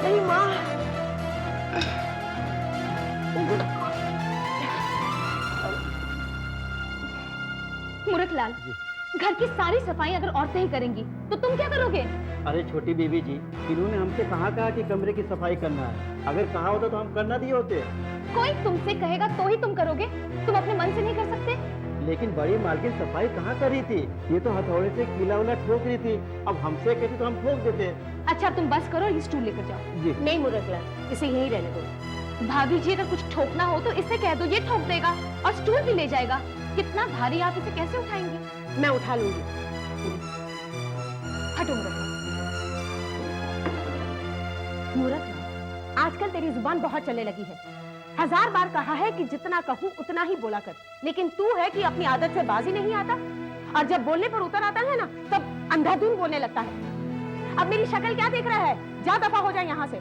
मेरी माँ। मूर्खलाल, घर की सारी सफाई अगर औरतें ही करेंगी तो तुम क्या करोगे? अरे छोटी बीबी जी, इन्होंने हमसे कहाँ कहा कि कमरे की सफाई करना है? अगर कहा होता तो हम करना दिए होते। कोई तुमसे कहेगा तो ही तुम करोगे, तुम अपने मन से नहीं कर सकते? लेकिन बड़ी मालकिन सफाई कहाँ कर रही थी? ये तो हथौड़े से कीला उला ठोक रही थी। अब हमसे कहती तो हम ठोक देते। अच्छा तुम बस करो, ये स्टूल लेकर जाओ। जी। नहीं मूर्खलाल, इसे यहीं रहने दो। भाभी जी अगर कुछ ठोकना हो तो इससे कह दो, ये ठोक देगा और स्टूल भी ले जाएगा। कितना भारी, आप इसे कैसे उठाएंगे? मैं उठा लूंगी। हटो मूर्ख, आजकल तेरी जुबान बहुत चलने लगी है। 1000 बार कहा है कि जितना कहूँ उतना ही बोला कर, लेकिन तू है कि अपनी आदत से बाजी नहीं आता, और जब बोलने पर उतर आता है ना तब अंधाधुंध बोलने लगता है। अब मेरी शक्ल क्या देख रहा है? जा दफा हो जाए यहाँ से।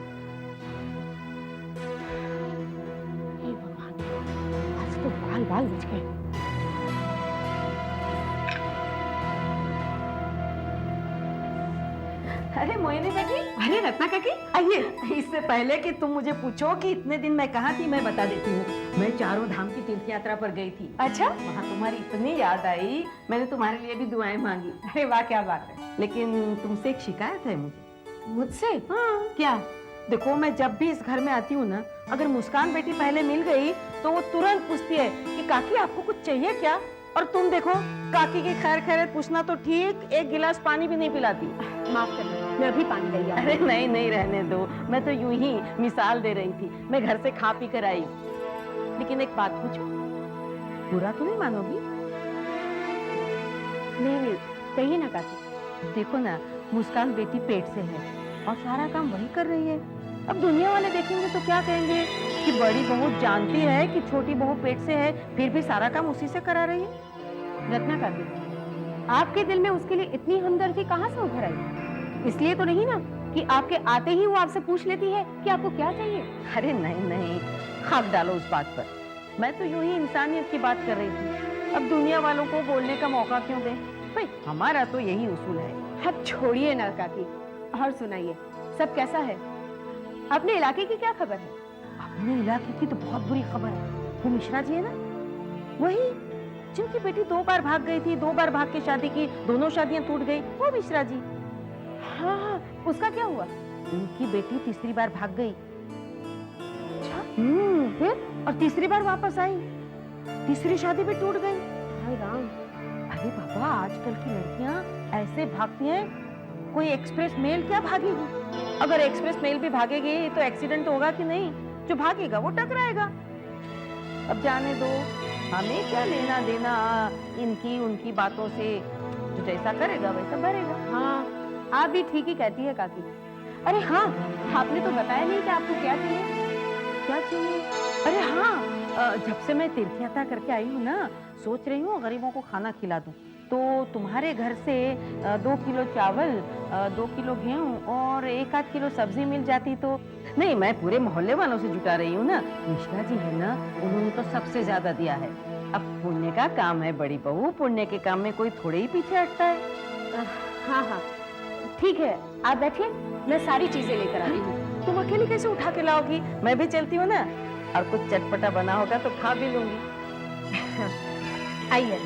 हे भगवान, आज तो बाल बाल बच गए। अरे मोहिनी बेटी, अरे रत्ना काकी, आइए। इससे पहले कि तुम मुझे पूछो कि इतने दिन मैं कहाँ थी, मैं बता देती हूँ। मैं चारों धाम की तीर्थ यात्रा पर गई थी। अच्छा, वहाँ तुम्हारी इतनी याद आई, मैंने तुम्हारे लिए भी दुआएं मांगी। अरे वाह, क्या बात है। लेकिन तुमसे एक शिकायत है मुझे। मुझसे? हाँ। क्या? देखो, मैं जब भी इस घर में आती हूँ ना, अगर मुस्कान बेटी पहले मिल गई तो वो तुरंत पूछती है कि काकी आपको कुछ चाहिए क्या? और तुम देखो, काकी की खैर खैरियत पूछना तो ठीक, एक गिलास पानी भी नहीं पिलाती। माफ करना, मैं अभी पानी ले आई। अरे नहीं नहीं, रहने दो, मैं तो यूं ही मिसाल दे रही थी। मैं घर से खा पी कर आई। लेकिन एक बात पूछूं, बुरा तो नहीं मानोगी? नहीं नहीं, कहिए ना काकी। देखो ना, मुस्कान बेटी पेट से है और सारा काम वही कर रही है। अब दुनिया वाले देखेंगे तो क्या कहेंगे कि बड़ी बहू जानती है कि छोटी बहू पेट से है, फिर भी सारा काम उसी से करा रही है। रत्ना काकी, आपके दिल में उसके लिए इतनी हमदर्दी कहाँ से उभर आई? इसलिए तो नहीं ना कि आपके आते ही वो आपसे पूछ लेती है कि आपको क्या चाहिए? अरे नहीं नहीं, खाक डालो उस बात पर। मैं तो यूं ही इंसानियत की बात कर रही थी। अब दुनिया वालों को बोलने का मौका क्यों दें? भाई हमारा तो यही उसूल है। अब छोड़िए ना काकी, और सुनाइए, सब कैसा है? अपने इलाके की क्या खबर है? अपने इलाके की तो बहुत बुरी खबर है। वो मिश्रा जी है ना, वही जिनकी बेटी 2 बार भाग गई थी, 2 बार भाग के शादी की, दोनों शादियां टूट गई, वो मिश्रा जी। हाँ हाँ, उसका क्या हुआ? उनकी बेटी तीसरी बार भाग गई। अच्छा, फिर? और तीसरी बार वापस आई, तीसरी शादी भी टूट गई। हाय राम। अरे बाबा, आजकल की लड़कियां ऐसे भागती हैं, कोई एक्सप्रेस मेल क्या भागेगी? अगर एक्सप्रेस मेल भी भागेगी तो एक्सीडेंट होगा कि नहीं? जो भागेगा वो टकराएगा। अब जाने दो, हमें क्या लेना देना इनकी उनकी बातों से। जो जैसा करेगा वैसा भरेगा। हाँ, आप भी ठीक ही कहती है काकी। अरे हाँ, आपने तो बताया नहीं कि आपको क्या चाहिए। क्या चाहिए? अरे हाँ, जब से मैं तीर्थ यात्रा करके आई हूँ ना, सोच रही हूँ गरीबों को खाना खिला दूँ। तो तुम्हारे घर से 2 किलो चावल, 2 किलो गेहूं और 1-8 किलो सब्जी मिल जाती तो। नहीं, मैं पूरे मोहल्ले वालों से जुटा रही हूँ ना। मिश्रा जी है ना, उन्होंने तो सबसे ज्यादा दिया है। अब पुण्य का काम है बड़ी बहू, पुण्य के काम में कोई थोड़े ही पीछे हटता है। हाँ हाँ, ठीक है, आप बैठिए, मैं सारी चीजें लेकर आ रही हूँ। तुम अकेली कैसे उठा के लाओगी? मैं भी चलती हूँ ना, और कुछ चटपटा बना होगा तो खा भी लूंगी। आइए।